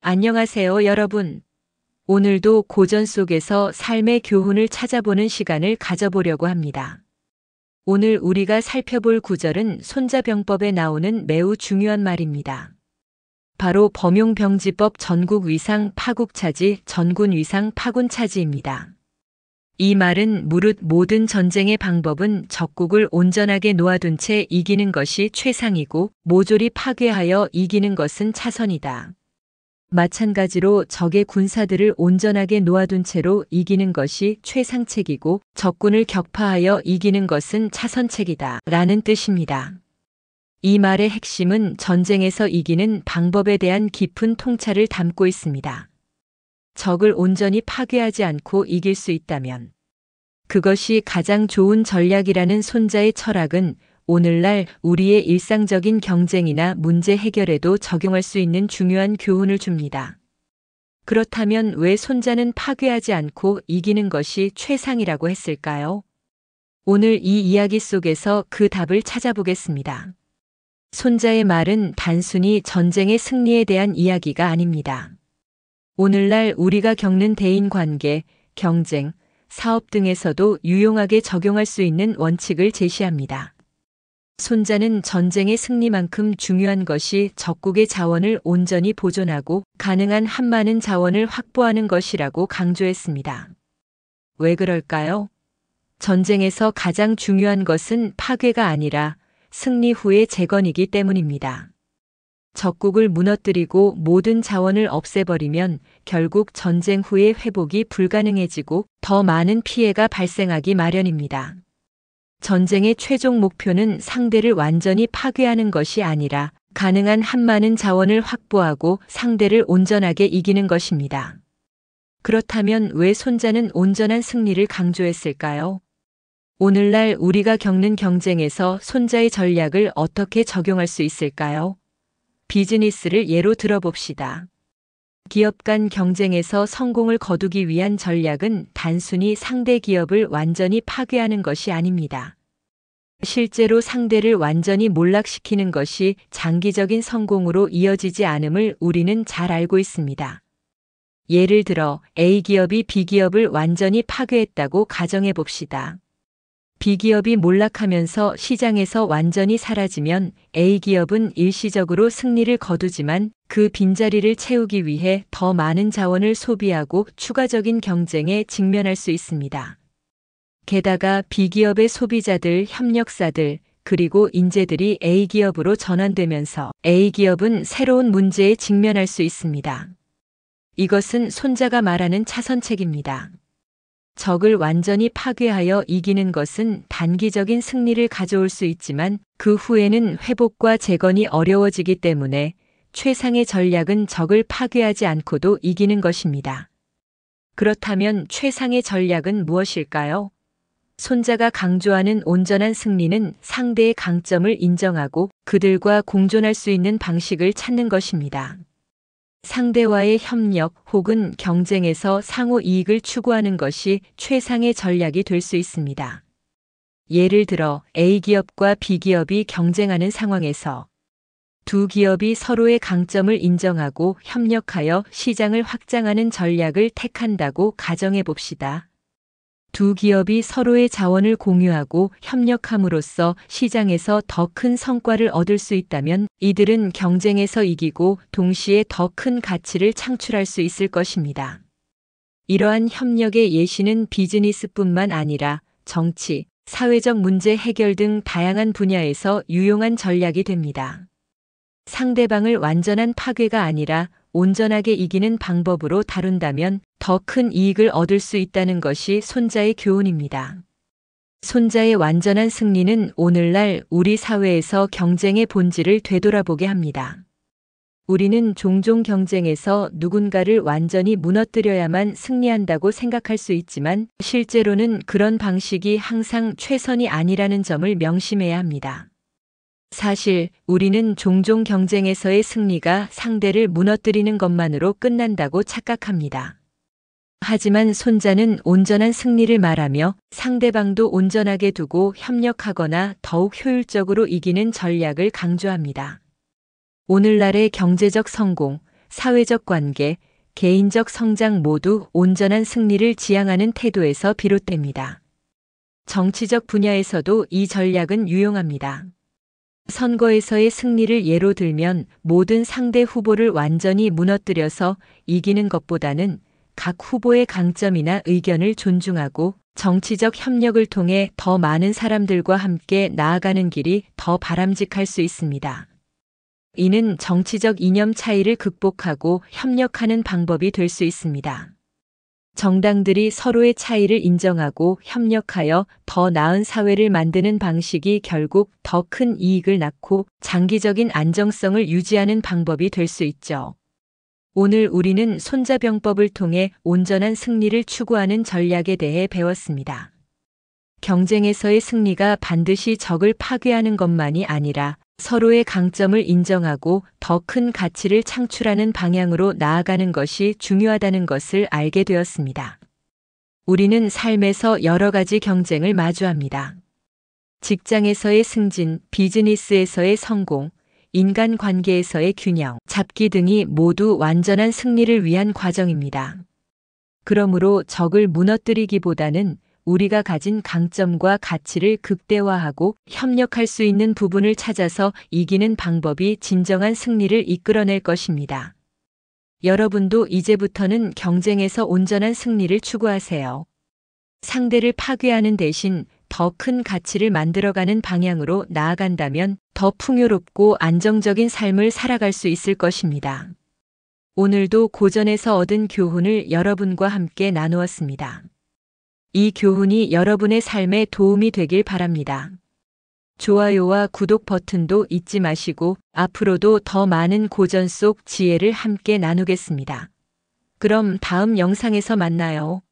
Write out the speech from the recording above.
안녕하세요, 여러분. 오늘도 고전 속에서 삶의 교훈을 찾아보는 시간을 가져보려고 합니다. 오늘 우리가 살펴볼 구절은 손자병법에 나오는 매우 중요한 말입니다. 바로 범용병지법 전국위상 파국차지 전군위상 파군차지입니다. 이 말은 무릇 모든 전쟁의 방법은 적국을 온전하게 놓아둔 채 이기는 것이 최상이고 모조리 파괴하여 이기는 것은 차선이다. 마찬가지로 적의 군사들을 온전하게 놓아둔 채로 이기는 것이 최상책이고 적군을 격파하여 이기는 것은 차선책이다 라는 뜻입니다. 이 말의 핵심은 전쟁에서 이기는 방법에 대한 깊은 통찰을 담고 있습니다. 적을 온전히 파괴하지 않고 이길 수 있다면 그것이 가장 좋은 전략이라는 손자의 철학은 오늘날 우리의 일상적인 경쟁이나 문제 해결에도 적용할 수 있는 중요한 교훈을 줍니다. 그렇다면 왜 손자는 파괴하지 않고 이기는 것이 최상이라고 했을까요? 오늘 이 이야기 속에서 그 답을 찾아보겠습니다. 손자의 말은 단순히 전쟁의 승리에 대한 이야기가 아닙니다. 오늘날 우리가 겪는 대인관계, 경쟁, 사업 등에서도 유용하게 적용할 수 있는 원칙을 제시합니다. 손자는 전쟁의 승리만큼 중요한 것이 적국의 자원을 온전히 보존하고 가능한 한 많은 자원을 확보하는 것이라고 강조했습니다. 왜 그럴까요? 전쟁에서 가장 중요한 것은 파괴가 아니라 승리 후의 재건이기 때문입니다. 적국을 무너뜨리고 모든 자원을 없애버리면 결국 전쟁 후의 회복이 불가능해지고 더 많은 피해가 발생하기 마련입니다. 전쟁의 최종 목표는 상대를 완전히 파괴하는 것이 아니라 가능한 한 많은 자원을 확보하고 상대를 온전하게 이기는 것입니다. 그렇다면 왜 손자는 온전한 승리를 강조했을까요? 오늘날 우리가 겪는 경쟁에서 손자의 전략을 어떻게 적용할 수 있을까요? 비즈니스를 예로 들어봅시다. 기업 간 경쟁에서 성공을 거두기 위한 전략은 단순히 상대 기업을 완전히 파괴하는 것이 아닙니다. 실제로 상대를 완전히 몰락시키는 것이 장기적인 성공으로 이어지지 않음을 우리는 잘 알고 있습니다. 예를 들어 A 기업이 B 기업을 완전히 파괴했다고 가정해 봅시다. B 기업이 몰락하면서 시장에서 완전히 사라지면 A 기업은 일시적으로 승리를 거두지만 그 빈자리를 채우기 위해 더 많은 자원을 소비하고 추가적인 경쟁에 직면할 수 있습니다. 게다가 B 기업의 소비자들, 협력사들, 그리고 인재들이 A 기업으로 전환되면서 A 기업은 새로운 문제에 직면할 수 있습니다. 이것은 손자가 말하는 차선책입니다. 적을 완전히 파괴하여 이기는 것은 단기적인 승리를 가져올 수 있지만 그 후에는 회복과 재건이 어려워지기 때문에 최상의 전략은 적을 파괴하지 않고도 이기는 것입니다. 그렇다면 최상의 전략은 무엇일까요? 손자가 강조하는 온전한 승리는 상대의 강점을 인정하고 그들과 공존할 수 있는 방식을 찾는 것입니다. 상대와의 협력 혹은 경쟁에서 상호 이익을 추구하는 것이 최상의 전략이 될 수 있습니다. 예를 들어 A 기업과 B 기업이 경쟁하는 상황에서 두 기업이 서로의 강점을 인정하고 협력하여 시장을 확장하는 전략을 택한다고 가정해 봅시다. 두 기업이 서로의 자원을 공유하고 협력함으로써 시장에서 더 큰 성과를 얻을 수 있다면 이들은 경쟁에서 이기고 동시에 더 큰 가치를 창출할 수 있을 것입니다. 이러한 협력의 예시는 비즈니스뿐만 아니라 정치, 사회적 문제 해결 등 다양한 분야에서 유용한 전략이 됩니다. 상대방을 완전한 파괴가 아니라 온전하게 이기는 방법으로 다룬다면 더 큰 이익을 얻을 수 있다는 것이 손자의 교훈입니다. 손자의 완전한 승리는 오늘날 우리 사회에서 경쟁의 본질을 되돌아보게 합니다. 우리는 종종 경쟁에서 누군가를 완전히 무너뜨려야만 승리한다고 생각할 수 있지만 실제로는 그런 방식이 항상 최선이 아니라는 점을 명심해야 합니다. 사실 우리는 종종 경쟁에서의 승리가 상대를 무너뜨리는 것만으로 끝난다고 착각합니다. 하지만 손자는 온전한 승리를 말하며 상대방도 온전하게 두고 협력하거나 더욱 효율적으로 이기는 전략을 강조합니다. 오늘날의 경제적 성공, 사회적 관계, 개인적 성장 모두 온전한 승리를 지향하는 태도에서 비롯됩니다. 정치적 분야에서도 이 전략은 유용합니다. 선거에서의 승리를 예로 들면 모든 상대 후보를 완전히 무너뜨려서 이기는 것보다는 각 후보의 강점이나 의견을 존중하고 정치적 협력을 통해 더 많은 사람들과 함께 나아가는 길이 더 바람직할 수 있습니다. 이는 정치적 이념 차이를 극복하고 협력하는 방법이 될 수 있습니다. 정당들이 서로의 차이를 인정하고 협력하여 더 나은 사회를 만드는 방식이 결국 더 큰 이익을 낳고 장기적인 안정성을 유지하는 방법이 될 수 있죠. 오늘 우리는 손자병법을 통해 온전한 승리를 추구하는 전략에 대해 배웠습니다. 경쟁에서의 승리가 반드시 적을 파괴하는 것만이 아니라 서로의 강점을 인정하고 더 큰 가치를 창출하는 방향으로 나아가는 것이 중요하다는 것을 알게 되었습니다. 우리는 삶에서 여러 가지 경쟁을 마주합니다. 직장에서의 승진, 비즈니스에서의 성공, 인간관계에서의 균형, 잡기 등이 모두 완전한 승리를 위한 과정입니다. 그러므로 적을 무너뜨리기보다는 우리가 가진 강점과 가치를 극대화하고 협력할 수 있는 부분을 찾아서 이기는 방법이 진정한 승리를 이끌어낼 것입니다. 여러분도 이제부터는 경쟁에서 온전한 승리를 추구하세요. 상대를 파괴하는 대신 더 큰 가치를 만들어가는 방향으로 나아간다면 더 풍요롭고 안정적인 삶을 살아갈 수 있을 것입니다. 오늘도 고전에서 얻은 교훈을 여러분과 함께 나누었습니다. 이 교훈이 여러분의 삶에 도움이 되길 바랍니다. 좋아요와 구독 버튼도 잊지 마시고 앞으로도 더 많은 고전 속 지혜를 함께 나누겠습니다. 그럼 다음 영상에서 만나요.